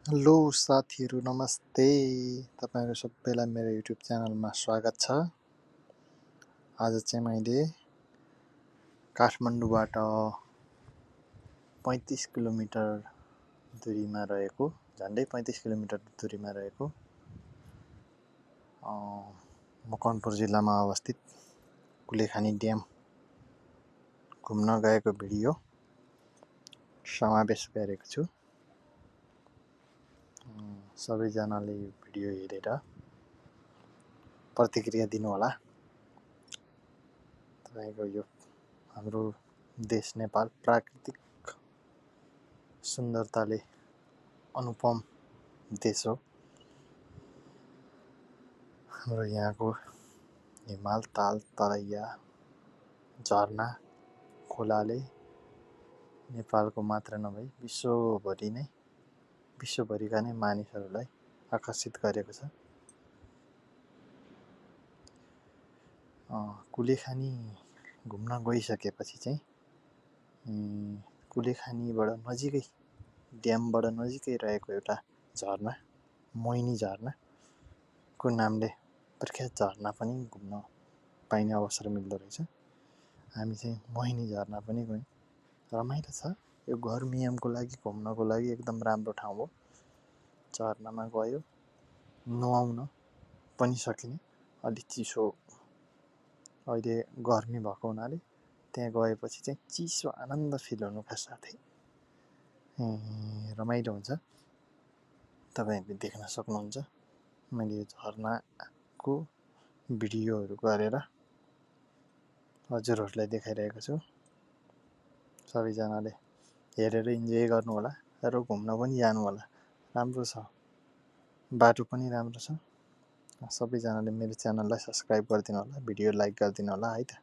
Hello साथीहरू नमस्ते। तपाईहरु सबैलाई मेरो युट्युब च्यानलमा स्वागत छ। आज चाहिँ मैले काठमाडौँबाट 35 किलोमिटर दूरीमा रहेको झन्डै 35 किलोमिटर दूरीमा रहेको मकवानपुर जिल्लामा अवस्थित कुलेखानी ड्याम घुम्न गएको भिडियो समावेश गरेको छु। सबैजनाले यो भिडियो हेरेर प्रतिक्रिया दिनु होला। तपाईको यो हाम्रो देश नेपाल प्राकृतिक सुन्दरताले अनुपम देश हो। हाम्रो यहाँको हिमाल ताल तराइया झरना खोलाले नेपालको मात्र नभई विश्वभरिका नै मानिसहरूलाई आकर्षित गरेको छ। कुलेखानी घुम्न गइसकेपछि चाहिँ कुलेखानीबाट नजिकै ड्यामबाट नजिकै रहेको एउटा झरना मोहिनी झरनाको नामले प्रख्यात झरना पनि घुम्न पाइने अवसर मिल्दो रहेछ। हामी चाहिँ मोहिनी झरना पनि गयौँ। रमाइलो छ। यो गर्मीयामको लागि घुम्नको लागि एकदम राम्रो ठाउँ हो। झरनामा गयो नुहाउन पनि सकिने। अलि चिसो अहिले गर्मी भएको हुनाले त्यहाँ गएपछि चाहिँ चिसो आनन्द फिल हुनुका साथै रमाइलो हुन्छ। तपाईहरुले देख्न सक्नुहुन्छ। मैले यो झरनाको भिडियोहरू गरेर हजुरहरूलाई देखाइरहेको छु। सबैजनाले हेरेर इन्जोय गर्नु होला र घुम्न पनि जानु होला। राम्रो छ। बाटो पनि राम्रो छ। सबैजनाले मेरो च्यानललाई सब्स्क्राइब गरिदिनु होला, भिडियो लाइक गरिदिनु होला है त।